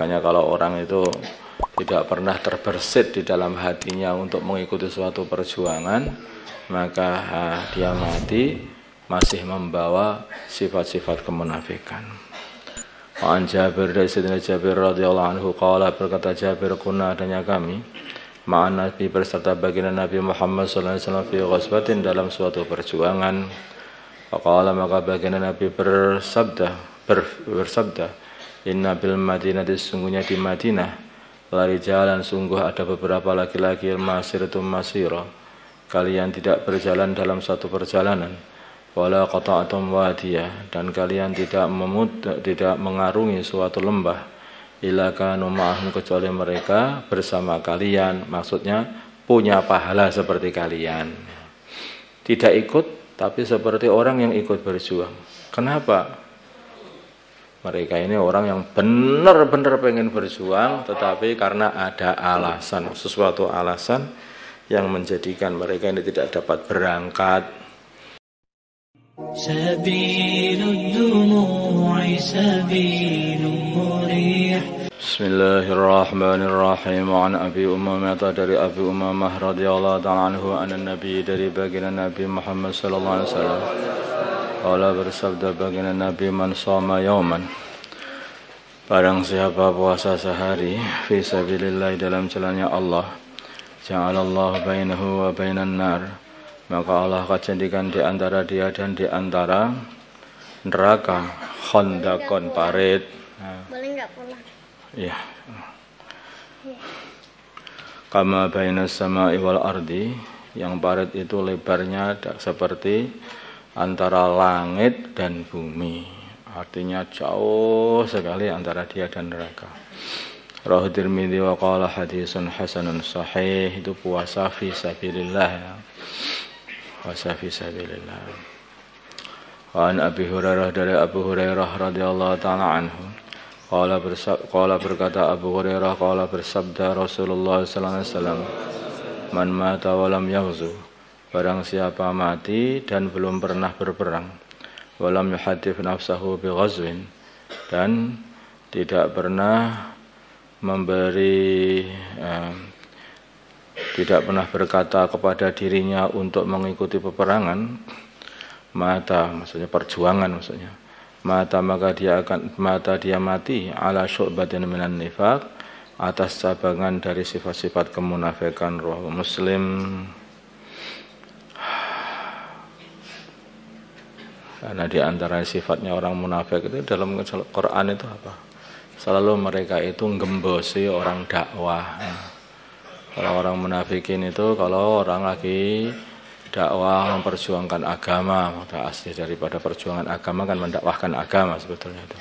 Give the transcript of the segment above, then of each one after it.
Makanya kalau orang itu tidak pernah terbersit di dalam hatinya untuk mengikuti suatu perjuangan, maka dia mati masih membawa sifat-sifat kemunafikan. An Jabir dari Sayyidina Jabir radhiyallahu anhu qala, berkata Jabir, kunna, adanya kami ma'an Nabi berserta baginda Nabi Muhammad sallallahu alaihi wasallam fi ghazwatin, dalam suatu perjuangan. Faqala, maka baginda Nabi bersabda, inna bil Madinati, sungguhnya di Madinah, lari jalan, sungguh ada beberapa laki-laki, masiratum masira, kalian tidak berjalan dalam satu perjalanan, wala qata'tum wadiyah, dan kalian tidak mengarungi suatu lembah, illa kanu ma'ahum, kecuali mereka bersama kalian, maksudnya punya pahala seperti kalian. Tidak ikut, tapi seperti orang yang ikut berjuang. Kenapa? Mereka ini orang yang benar-benar pengen berjuang, tetapi karena ada alasan, sesuatu alasan yang menjadikan mereka ini tidak dapat berangkat. Bismillahirrahmanirrahim. An Abi Umamah, dari Abi Umamah radhiyallahu ta'ala anhu, anan Nabi, dari baginda Nabi Muhammad sallallahu alaihi wasallam, qala, bersabda baginda Nabi, man shoma yauman, barang siapa puasa sehari, fi sabilillah, dalam jalannya Allah, ja'alallahu bainahu wa bainan nar, maka Allah akan jadikan di antara dia dan di antara neraka khandaqon, parit. Boleh enggak pulang? Ya. Kama bainas sama'i wal ardi, yang parit itu lebarnya seperti antara langit dan bumi, artinya jauh sekali antara dia dan neraka. Rawahu Tirmidzi wa qala hadisun hasanun sahih, itu puasa fi sabilillah ya. Puasa fi sabilillah. Wa an Abi Hurairah, dari Abu Hurairah radhiyallahu ta'ala anhu, qala berkata Abu Hurairah, qala bersabda Rasulullah sallallahu alaihi wasallam, man mata wa lam yaghzu, barang siapa mati dan belum pernah berperang, wa lam yuhaddits nafsahu bi ghazwin, dan tidak pernah tidak pernah berkata kepada dirinya untuk mengikuti peperangan, mata maksudnya perjuangan, maksudnya mata, maka dia mati ala syu'batin minan nifaq, atas cabangan dari sifat-sifat kemunafikan. Rawahu Muslim. Karena di antara sifatnya orang munafik itu dalam Quran itu apa? Selalu mereka itu ngembosi orang dakwah. Orang-orang munafikin itu kalau orang lagi dakwah memperjuangkan agama, maka asli daripada perjuangan agama kan mendakwahkan agama sebetulnya itu.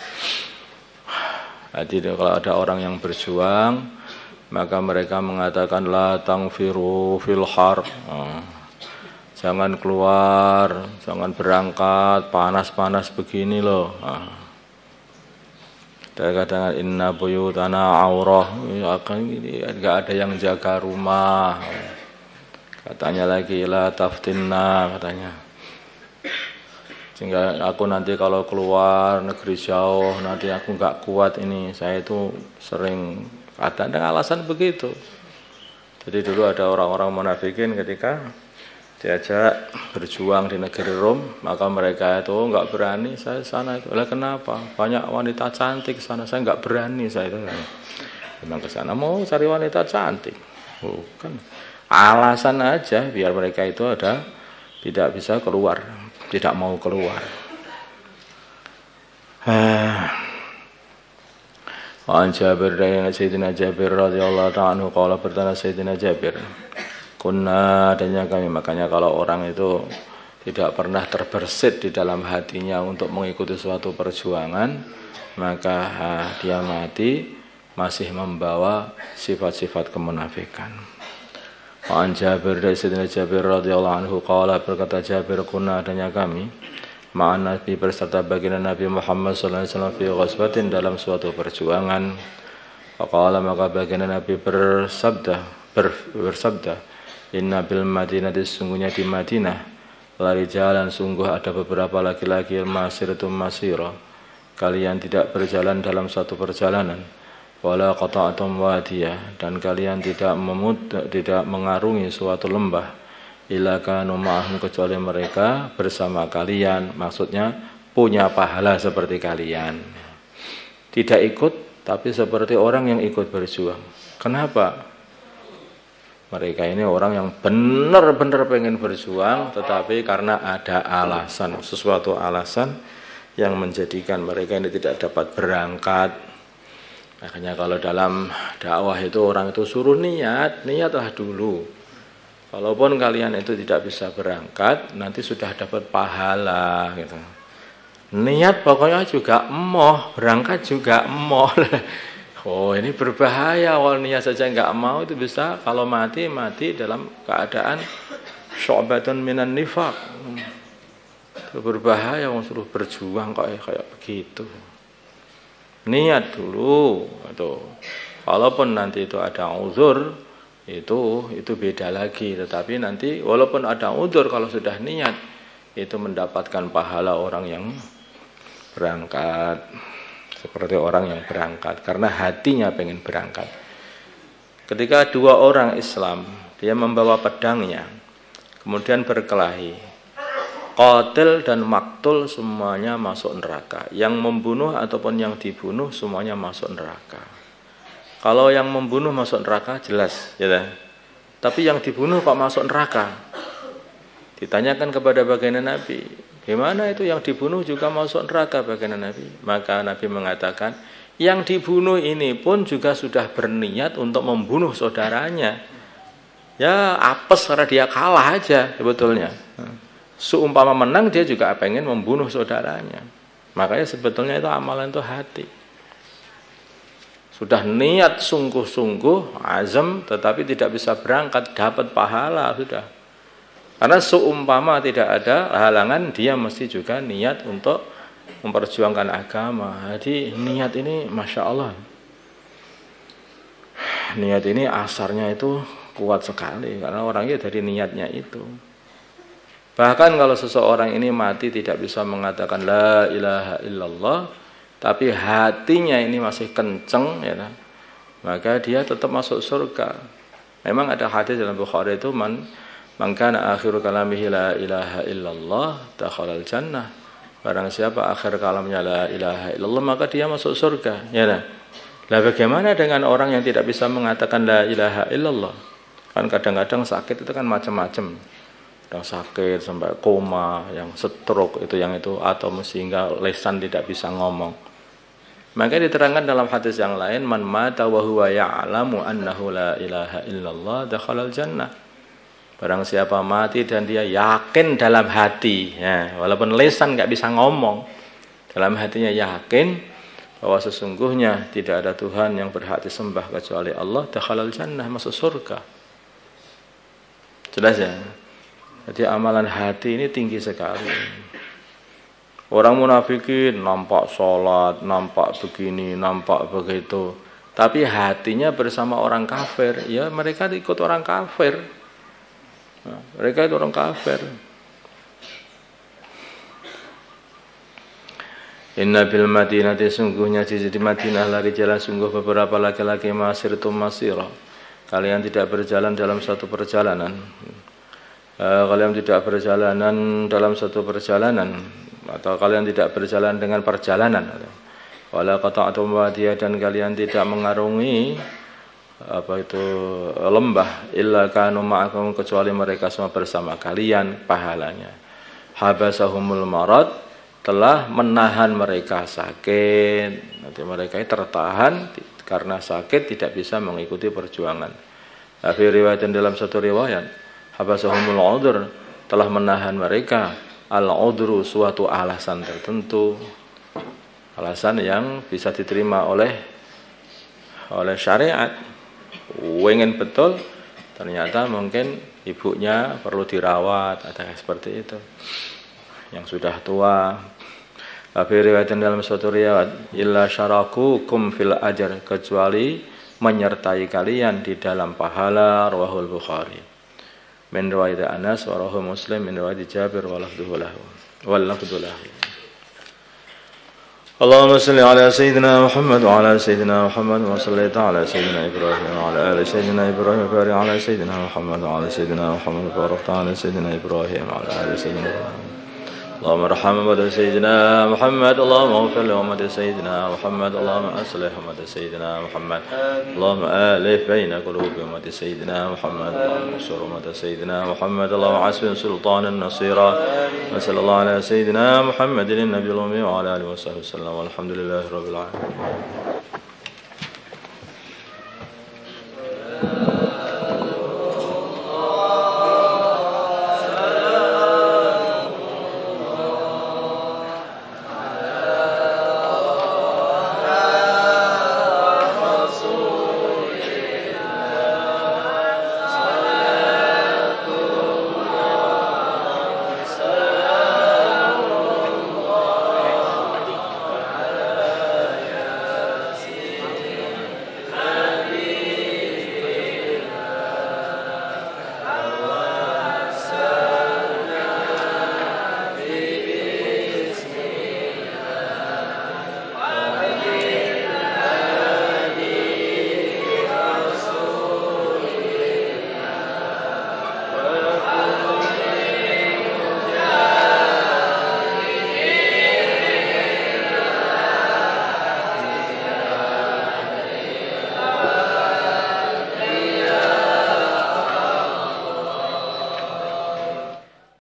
Jadi kalau ada orang yang berjuang, maka mereka mengatakan la tangfiru fil har, jangan keluar, jangan berangkat, panas-panas begini loh. Kadang-kadang inna buyutana aurah, enggak ada yang jaga rumah. Katanya lagi la taftinna, katanya. Sehingga aku nanti kalau keluar negeri jauh, nanti aku enggak kuat ini. Saya itu sering ada alasan begitu. Jadi dulu ada orang-orang munafikin ketika diajak berjuang di negeri Rom, maka mereka itu enggak berani. Saya sana itu, lah kenapa? Banyak wanita cantik sana, saya enggak berani saya itu. Memang ke sana mau cari wanita cantik, bukan? Alasan aja biar mereka itu tidak bisa keluar, tidak mau keluar. An Jabir, dari Sayyidina Jabir radhiyallahu ta'ala anhu, qala, berkata Sayyidina Jabir, kunna, adanya kami, makanya kalau orang itu tidak pernah terbersit di dalam hatinya untuk mengikuti suatu perjuangan, maka dia mati masih membawa sifat-sifat kemunafikan. An Jabir, dari Sayyidina Jabir radhiyallahu anhu, qala, berkata Jabir, kunna, adanya kami ma'an Nabi berserta baginda Nabi Muhammad sallallahu alaihi wasallam fi ghazwatin, dalam suatu perjuangan. Faqala, maka baginda Nabi bersabda, inna bil Madinati, sungguhnya di Madinah, lari jalan, sungguh ada beberapa laki-laki, masiratum masira, kalian tidak berjalan dalam satu perjalanan, wala qata'tum wadiyah, dan kalian tidak mengarungi suatu lembah, illa kanu ma'ahum, kecuali mereka bersama kalian, maksudnya punya pahala seperti kalian. Tidak ikut, tapi seperti orang yang ikut berjuang. Kenapa? Mereka ini orang yang benar-benar pengen berjuang, tetapi karena ada alasan, sesuatu alasan yang menjadikan mereka ini tidak dapat berangkat. Makanya kalau dalam dakwah itu orang itu suruh niatlah dulu. Walaupun kalian itu tidak bisa berangkat, nanti sudah dapat pahala gitu. Niat pokoknya juga emoh, berangkat juga emoh. Oh, ini berbahaya, kalau niat saja enggak mau itu bisa kalau mati dalam keadaan syu'batun minan nifaq. Itu berbahaya, orang suruh berjuang kayak begitu. Niat dulu itu. Walaupun nanti itu ada uzur, itu beda lagi. Tetapi nanti walaupun ada uzur, kalau sudah niat itu mendapatkan pahala orang yang berangkat, seperti orang yang berangkat karena hatinya pengen berangkat. Ketika dua orang Islam, dia membawa pedangnya, kemudian berkelahi, qatil dan maktul semuanya masuk neraka. Yang membunuh ataupun yang dibunuh semuanya masuk neraka. Kalau yang membunuh masuk neraka jelas, ya. Tapi yang dibunuh kok masuk neraka? Ditanyakan kepada baginda Nabi, gimana itu yang dibunuh juga masuk neraka baginda Nabi? Maka Nabi mengatakan, yang dibunuh ini pun juga sudah berniat untuk membunuh saudaranya. Ya apes karena dia kalah aja sebetulnya. Seumpama menang dia juga pengen membunuh saudaranya. Makanya sebetulnya itu amalan itu hati. Sudah niat sungguh-sungguh, azam, tetapi tidak bisa berangkat, dapat pahala sudah. Karena seumpama tidak ada halangan, dia mesti juga niat untuk memperjuangkan agama. Jadi niat ini Masya Allah. Niat ini asarnya itu kuat sekali, karena orangnya dari niatnya itu. Bahkan kalau seseorang ini mati tidak bisa mengatakan la ilaha illallah, tapi hatinya ini masih kenceng, ya, maka dia tetap masuk surga. Memang ada hadis dalam Bukhari itu man kana akhiru kalamihi la ilaha illallah dakhalal jannah. Barang siapa akhir kalamnya la ilaha illallah, maka dia masuk surga, ya. Lah bagaimana dengan orang yang tidak bisa mengatakan la ilaha illallah? Kan kadang-kadang sakit itu kan macam-macam. Yang sakit sampai koma, yang stroke itu yang itu, atau sehingga lisan tidak bisa ngomong. Maka diterangkan dalam hadis yang lain, man mata wa huwa ya'lamu annahu la ilaha illallah dakhalal jannah. Barang siapa mati dan dia yakin dalam hati, ya, walaupun lisan nggak bisa ngomong, dalam hatinya yakin bahwa sesungguhnya tidak ada Tuhan yang berhak disembah kecuali Allah, dakhalal jannah, masuk surga. Jelas ya? Jadi amalan hati ini tinggi sekali. Orang munafikin nampak sholat, nampak begini, nampak begitu, tapi hatinya bersama orang kafir. Ya mereka ikut orang kafir. Nah, mereka itu orang kafir. Inna bil Madinati, sungguhnya di Madinah lari jalan sungguh beberapa laki-laki masirtum masirah. Kalian tidak berjalan dalam satu perjalanan. Kalian tidak berjalanan dalam satu perjalanan, atau kalian tidak berjalan dengan perjalanan. Wala qata'tum wadiyah, dan kalian tidak mengarungi lembah, illa kanu ma'akum, kecuali mereka semua bersama kalian pahalanya. Habasahumul marad, telah menahan mereka sakit. Nanti mereka tertahan karena sakit, tidak bisa mengikuti perjuangan. Fi riwayat, dalam satu riwayat, habasahumul udhr, telah menahan mereka al-udhru, suatu alasan tertentu, alasan yang bisa diterima oleh syariat. Wengen betul, ternyata mungkin ibunya perlu dirawat, ada seperti itu, yang sudah tua. Fi riwayat, dalam suatu riwayat, illa syarakukum fil ajr, kecuali menyertai kalian di dalam pahala. Rawahul Bukhari. Min riwayat Anas wa rawahu Muslim min riwayat Jabir wa lafdhuhu lahu. اللهم صل على سيدنا محمد وعلى سيدنا محمد وصليت على سيدنا إبراهيم وعلى آل سيدنا إبراهيم وبارك على سيدنا محمد وعلى سيدنا محمد وبارك على سيدنا إبراهيم وعلى آل سيدنا محمد. اللهم ارحم أمة سيدنا محمد، اللهم اغفر لأمة سيدنا محمد، اللهم أصلح أمة سيدنا محمد، اللهم آلف بين قلوب أمة سيدنا محمد، اللهم انصر أمة سيدنا محمد، اللهم عسب سلطانا نصيرا. وصلى الله على سيدنا محمد النبي الأمي وعلى آله وصحبه وسلم والحمد لله رب العالمين.